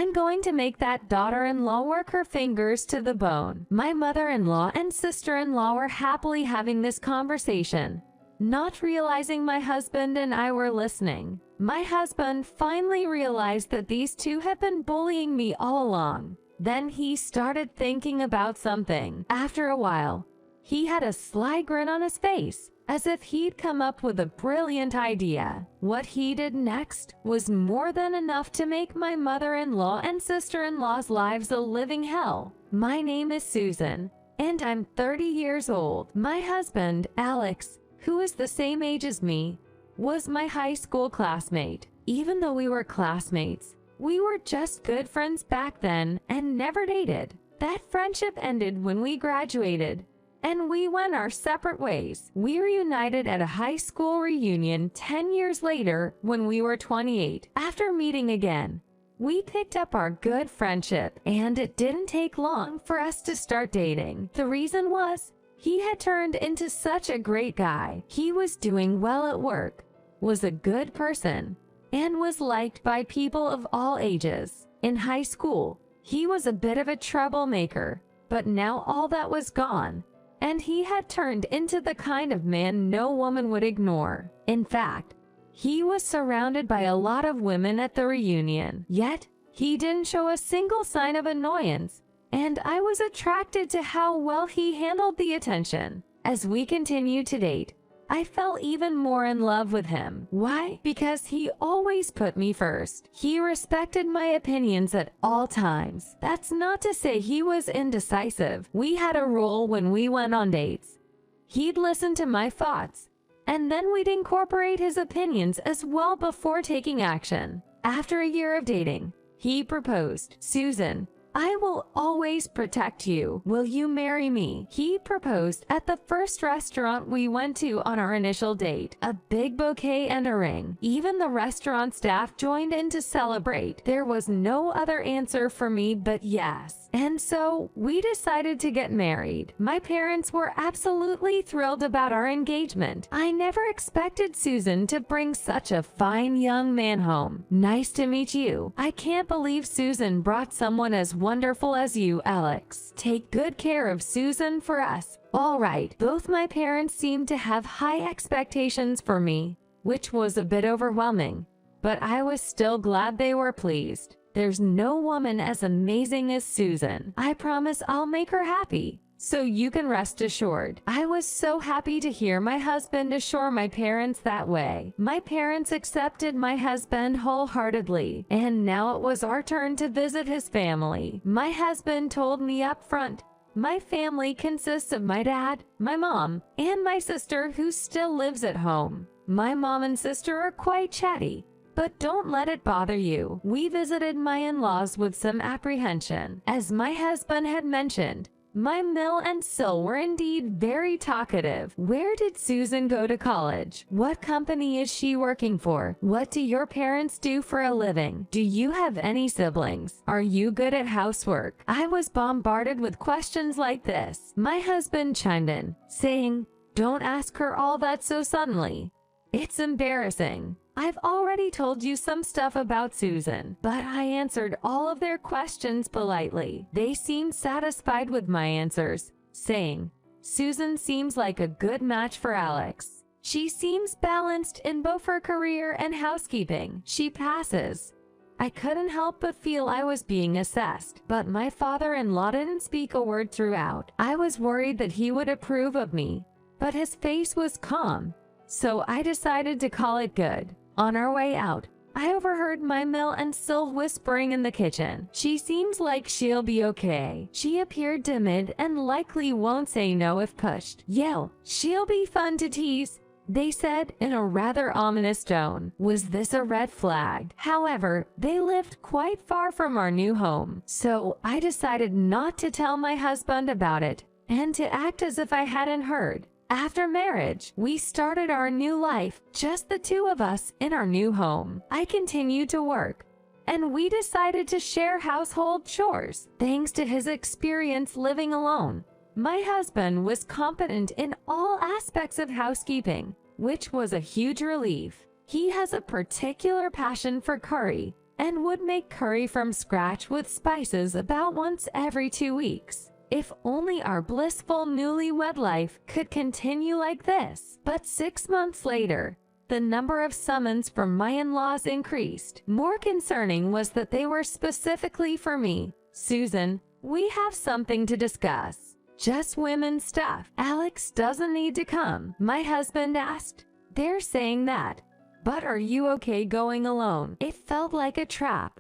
I'm going to make that daughter-in-law work her fingers to the bone. My mother-in-law and sister-in-law were happily having this conversation, not realizing my husband and I were listening. My husband finally realized that these two had been bullying me all along. Then he started thinking about something. After a while, he had a sly grin on his face, as if he'd come up with a brilliant idea. What he did next was more than enough to make my mother-in-law and sister-in-law's lives a living hell. My name is Susan, and I'm 30 years old. My husband, Alex, who is the same age as me, was my high school classmate. Even though we were classmates, we were just good friends back then and never dated. That friendship ended when we graduated, and we went our separate ways. We reunited at a high school reunion 10 years later when we were 28. After meeting again, we picked up our good friendship, and it didn't take long for us to start dating. The reason was, he had turned into such a great guy. He was doing well at work, was a good person, and was liked by people of all ages. In high school, he was a bit of a troublemaker, but now all that was gone, and he had turned into the kind of man no woman would ignore. In fact, he was surrounded by a lot of women at the reunion, yet he didn't show a single sign of annoyance, and I was attracted to how well he handled the attention. As we continued to date, I fell even more in love with him. Why? Because he always put me first. He respected my opinions at all times. That's not to say he was indecisive. We had a rule when we went on dates. He'd listen to my thoughts, and then we'd incorporate his opinions as well before taking action. After a year of dating, he proposed. Susan, I will always protect you. Will you marry me? He proposed at the first restaurant we went to on our initial date. A big bouquet and a ring. Even the restaurant staff joined in to celebrate. There was no other answer for me but yes. And so, we decided to get married. My parents were absolutely thrilled about our engagement. I never expected Susan to bring such a fine young man home. Nice to meet you. I can't believe Susan brought someone as wonderful as you, Alex. Take good care of Susan for us. All right. Both my parents seemed to have high expectations for me, which was a bit overwhelming, but I was still glad they were pleased. There's no woman as amazing as Susan. I promise I'll make her happy, so you can rest assured. I was so happy to hear my husband assure my parents that way. My parents accepted my husband wholeheartedly, and now it was our turn to visit his family. My husband told me up front, my family consists of my dad, my mom, and my sister who still lives at home. My mom and sister are quite chatty, but don't let it bother you. We visited my in-laws with some apprehension. As my husband had mentioned, my MIL and SIL were indeed very talkative. Where did Susan go to college? What company is she working for? What do your parents do for a living? Do you have any siblings? Are you good at housework? I was bombarded with questions like this. My husband chimed in, saying, "Don't ask her all that so suddenly. It's embarrassing. I've already told you some stuff about Susan," but I answered all of their questions politely. They seemed satisfied with my answers, saying, "Susan seems like a good match for Alex. She seems balanced in both her career and housekeeping. She passes." I couldn't help but feel I was being assessed, but my father-in-law didn't speak a word throughout. I was worried that he would approve of me, but his face was calm, so I decided to call it good. On our way out, I overheard my MIL and SIL whispering in the kitchen. "She seems like she'll be okay. She appeared timid and likely won't say no if pushed. Yeah, she'll be fun to tease," they said in a rather ominous tone. Was this a red flag? However, they lived quite far from our new home, so I decided not to tell my husband about it and to act as if I hadn't heard. After marriage, we started our new life, just the two of us in our new home. I continued to work, and we decided to share household chores. Thanks to his experience living alone, my husband was competent in all aspects of housekeeping, which was a huge relief. He has a particular passion for curry, and would make curry from scratch with spices about once every 2 weeks. If only our blissful newlywed life could continue like this. But 6 months later, the number of summons from my in-laws increased. More concerning was that they were specifically for me. "Susan, we have something to discuss." "Just women stuff. Alex doesn't need to come," my husband asked. "They're saying that. But are you okay going alone?" It felt like a trap.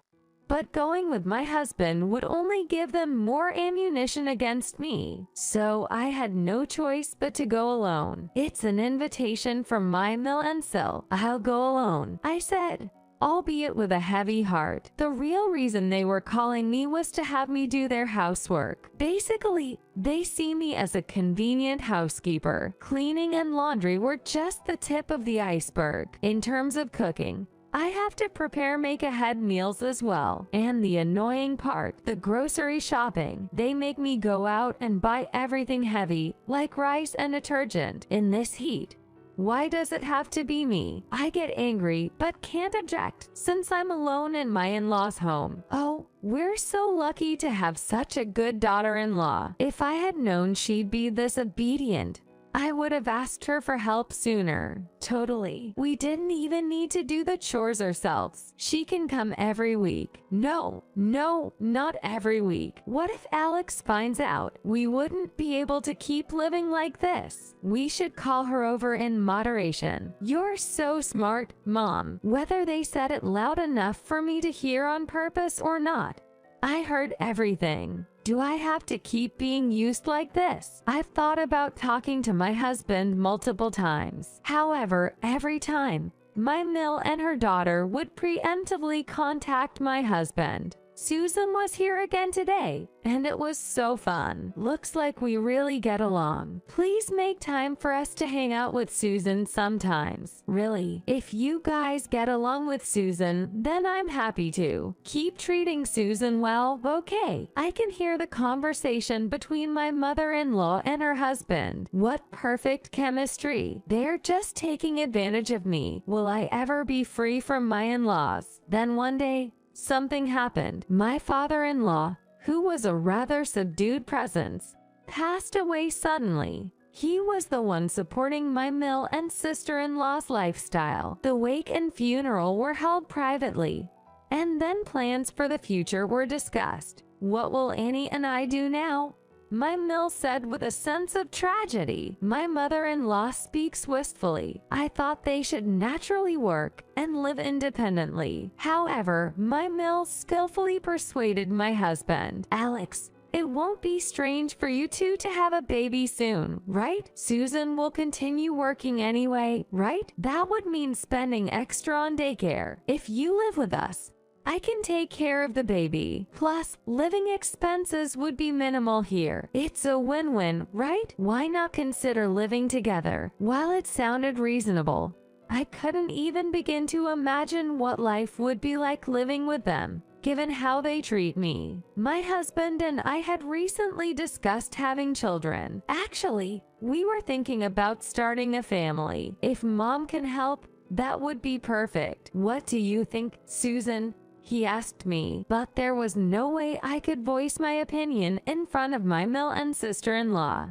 But going with my husband would only give them more ammunition against me. So I had no choice but to go alone. "It's an invitation from MIL and SIL. I'll go alone," I said, albeit with a heavy heart. The real reason they were calling me was to have me do their housework. Basically, they see me as a convenient housekeeper. Cleaning and laundry were just the tip of the iceberg. In terms of cooking, I have to prepare make-ahead meals as well. And the annoying part, the grocery shopping. They make me go out and buy everything heavy, like rice and detergent, in this heat. Why does it have to be me? I get angry, but can't object, since I'm alone in my in-laws' home. Oh, we're so lucky to have such a good daughter-in-law. If I had known she'd be this obedient, I would have asked her for help sooner. Totally. We didn't even need to do the chores ourselves. She can come every week. No, not every week. What if Alex finds out? We wouldn't be able to keep living like this. We should call her over in moderation. You're so smart, Mom. Whether they said it loud enough for me to hear on purpose or not, I heard everything. Do I have to keep being used like this? I've thought about talking to my husband multiple times. However, every time, my MIL and her daughter would preemptively contact my husband. Susan was here again today, and it was so fun. Looks like we really get along. Please make time for us to hang out with Susan sometimes. Really, if you guys get along with Susan, then I'm happy to. Keep treating Susan well, okay? I can hear the conversation between my mother-in-law and her husband. What perfect chemistry. They're just taking advantage of me. Will I ever be free from my in-laws? Then one day, something happened. My father-in-law, who was a rather subdued presence, passed away suddenly. He was the one supporting my MIL and sister-in-law's lifestyle. The wake and funeral were held privately, and then plans for the future were discussed. What will Annie and I do now? My MIL said with a sense of tragedy. My mother-in-law speaks wistfully. I thought they should naturally work and live independently. However, my MIL skillfully persuaded my husband. "Alex, it won't be strange for you two to have a baby soon, right? Susan will continue working anyway, right? That would mean spending extra on daycare. If you live with us, I can take care of the baby. Plus, living expenses would be minimal here. It's a win-win, right? Why not consider living together?" While it sounded reasonable, I couldn't even begin to imagine what life would be like living with them, given how they treat me. My husband and I had recently discussed having children. Actually, we were thinking about starting a family. If Mom can help, that would be perfect. "What do you think, Susan?" he asked me, but there was no way I could voice my opinion in front of my MIL and sister-in-law.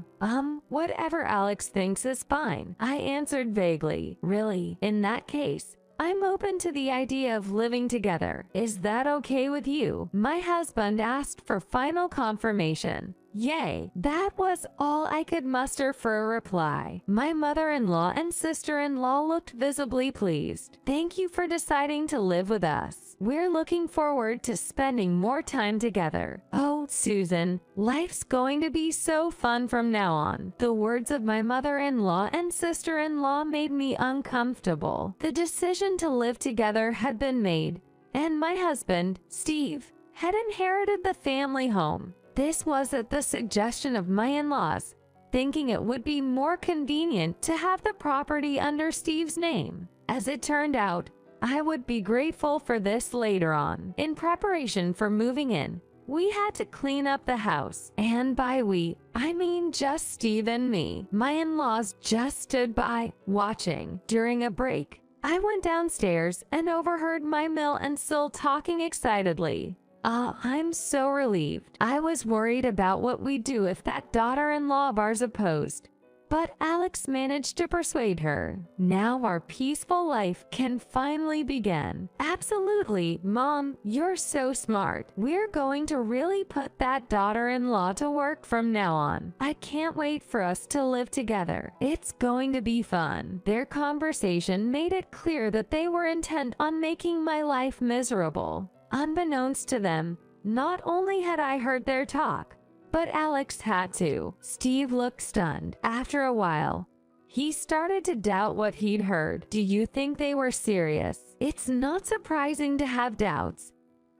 Whatever Alex thinks is fine," I answered vaguely. "Really, in that case, I'm open to the idea of living together. Is that okay with you?" My husband asked for final confirmation. Yay! That was all I could muster for a reply. My mother-in-law and sister-in-law looked visibly pleased. "Thank you for deciding to live with us. We're looking forward to spending more time together." "Oh, Susan, life's going to be so fun from now on." The words of my mother-in-law and sister-in-law made me uncomfortable. The decision to live together had been made, and my husband, Steve, had inherited the family home. This was at the suggestion of my in-laws, thinking it would be more convenient to have the property under Steve's name. As it turned out, I would be grateful for this later on. In preparation for moving in, we had to clean up the house, and by we, I mean just Steve and me. My in-laws just stood by, watching. During a break, I went downstairs and overheard my MIL and SIL talking excitedly. I'm so relieved. I was worried about what we'd do if that daughter-in-law of ours opposed. But Alex managed to persuade her. Now our peaceful life can finally begin. Absolutely, Mom, you're so smart. We're going to really put that daughter-in-law to work from now on. I can't wait for us to live together. It's going to be fun. Their conversation made it clear that they were intent on making my life miserable. Unbeknownst to them, not only had I heard their talk, but Alex had too. Steve looked stunned. After a while, he started to doubt what he'd heard. Do you think they were serious? It's not surprising to have doubts,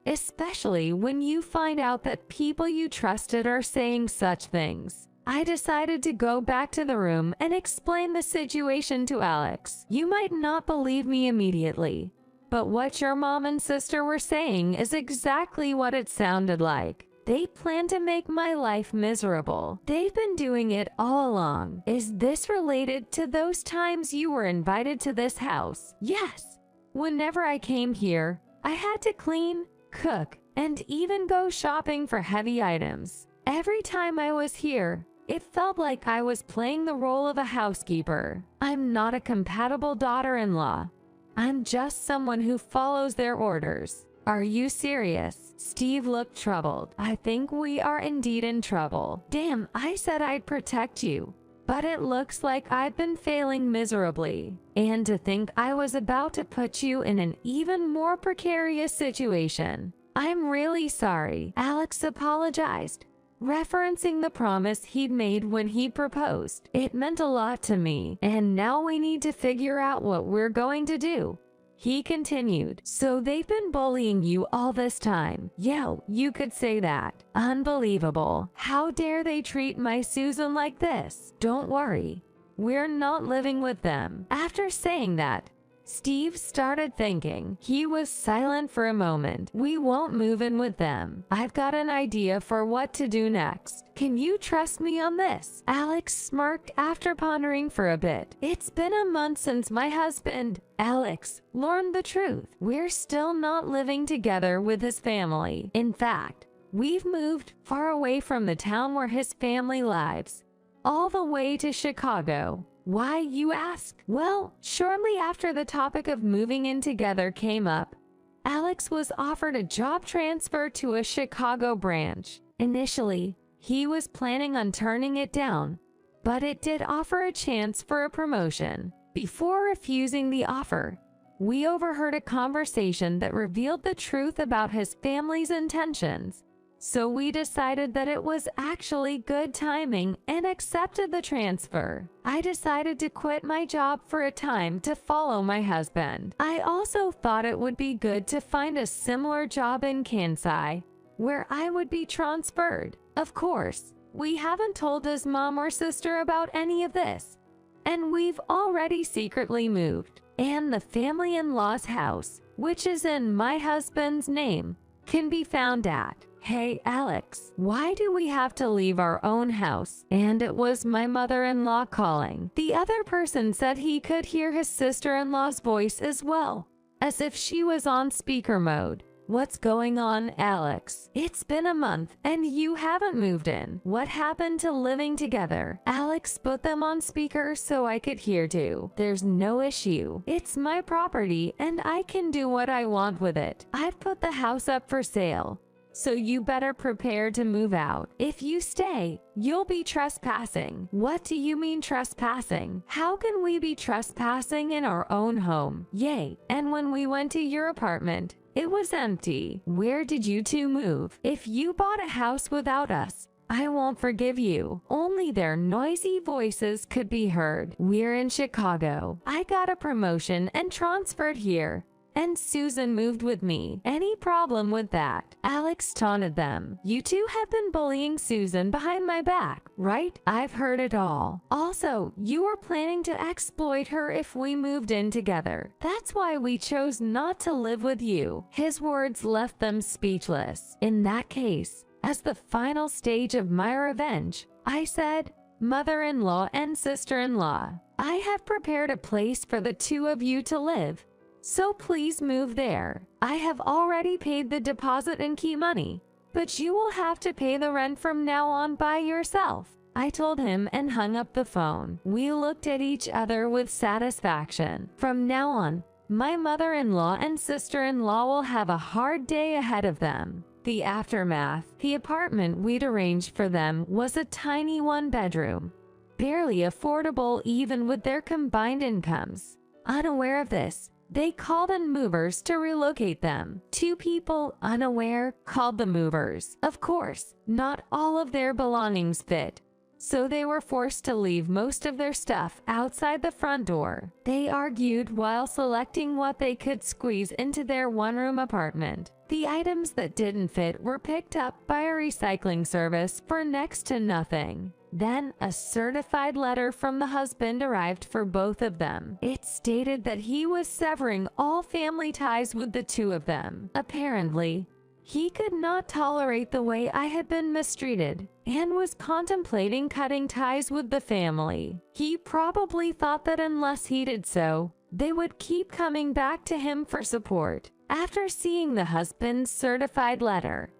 especially when you find out that people you trusted are saying such things. I decided to go back to the room and explain the situation to Alex. You might not believe me immediately, but what your mom and sister were saying is exactly what it sounded like. They plan to make my life miserable. They've been doing it all along. Is this related to those times you were invited to this house? Yes. Whenever I came here, I had to clean, cook, and even go shopping for heavy items. Every time I was here, it felt like I was playing the role of a housekeeper. I'm not a compatible daughter-in-law. I'm just someone who follows their orders. Are you serious? Steve looked troubled. I think we are indeed in trouble. Damn, I said I'd protect you, but it looks like I've been failing miserably. And to think I was about to put you in an even more precarious situation. I'm really sorry. Alex apologized, referencing the promise he'd made when he proposed. It meant a lot to me, and now we need to figure out what we're going to do. He continued. So they've been bullying you all this time? Yeah, you could say that. Unbelievable. How dare they treat my Susan like this? Don't worry, we're not living with them. After saying that, Steve started thinking. He was silent for a moment. We won't move in with them. I've got an idea for what to do next. Can you trust me on this? Alex smirked after pondering for a bit. It's been a month since my husband, Alex, learned the truth. We're still not living together with his family. In fact, we've moved far away from the town where his family lives, all the way to Chicago. Why, you ask? Well, shortly after the topic of moving in together came up, Alex was offered a job transfer to a Chicago branch. Initially, he was planning on turning it down, but it did offer a chance for a promotion. Before refusing the offer, we overheard a conversation that revealed the truth about his family's intentions. So we decided that it was actually good timing and accepted the transfer. I decided to quit my job for a time to follow my husband. I also thought it would be good to find a similar job in Kansai, where I would be transferred. Of course, we haven't told his mom or sister about any of this, and we've already secretly moved. And the family-in-law's house, which is in my husband's name, can be found at. Hey Alex, why do we have to leave our own house? And it was my mother-in-law calling. The other person said he could hear his sister-in-law's voice as well, as if she was on speaker mode. What's going on, Alex? It's been a month and you haven't moved in. What happened to living together? Alex put them on speaker so I could hear too. There's no issue. It's my property and I can do what I want with it. I've put the house up for sale, so you better prepare to move out. If you stay, you'll be trespassing. What do you mean trespassing? How can we be trespassing in our own home? Yay. And when we went to your apartment, it was empty. Where did you two move? If you bought a house without us, I won't forgive you. Only their noisy voices could be heard. We're in Chicago. I got a promotion and transferred here, and Susan moved with me. Any problem with that? Alex taunted them. You two have been bullying Susan behind my back, right? I've heard it all. Also, you were planning to exploit her if we moved in together. That's why we chose not to live with you. His words left them speechless. In that case, as the final stage of my revenge, I said, mother-in-law and sister-in-law, I have prepared a place for the two of you to live. So please move there. I have already paid the deposit and key money, but you will have to pay the rent from now on by yourself. I told him and hung up the phone. We looked at each other with satisfaction. From now on, my mother-in-law and sister-in-law will have a hard day ahead of them. The aftermath: the apartment we'd arranged for them was a tiny one-bedroom, barely affordable even with their combined incomes. Unaware of this, they called in movers to relocate them. Two people, unaware, called the movers. Of course, not all of their belongings fit, so they were forced to leave most of their stuff outside the front door. They argued while selecting what they could squeeze into their one-room apartment. The items that didn't fit were picked up by a recycling service for next to nothing. Then, a certified letter from the husband arrived for both of them. It stated that he was severing all family ties with the two of them. Apparently, he could not tolerate the way I had been mistreated and was contemplating cutting ties with the family. He probably thought that unless he did so, they would keep coming back to him for support. After seeing the husband's certified letter,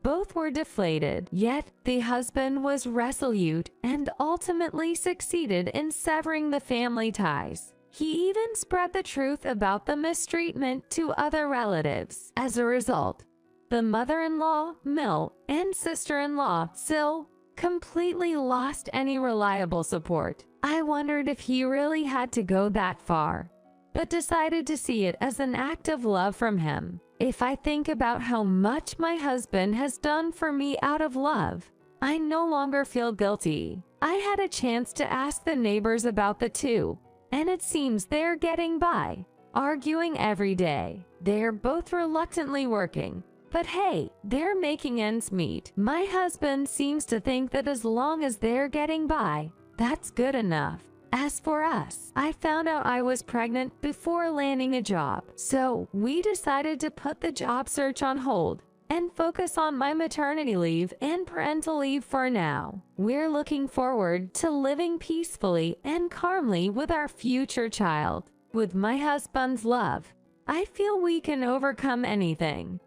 both were deflated, yet the husband was resolute and ultimately succeeded in severing the family ties. He even spread the truth about the mistreatment to other relatives. As a result, the mother-in-law, MIL, and sister-in-law, SIL, completely lost any reliable support. I wondered if he really had to go that far, but decided to see it as an act of love from him. If I think about how much my husband has done for me out of love, I no longer feel guilty. I had a chance to ask the neighbors about the two, and it seems they're getting by, arguing every day. They're both reluctantly working, but hey, they're making ends meet. My husband seems to think that as long as they're getting by, that's good enough. As for us, I found out I was pregnant before landing a job, so we decided to put the job search on hold and focus on my maternity leave and parental leave for now. We're looking forward to living peacefully and calmly with our future child. With my husband's love, I feel we can overcome anything.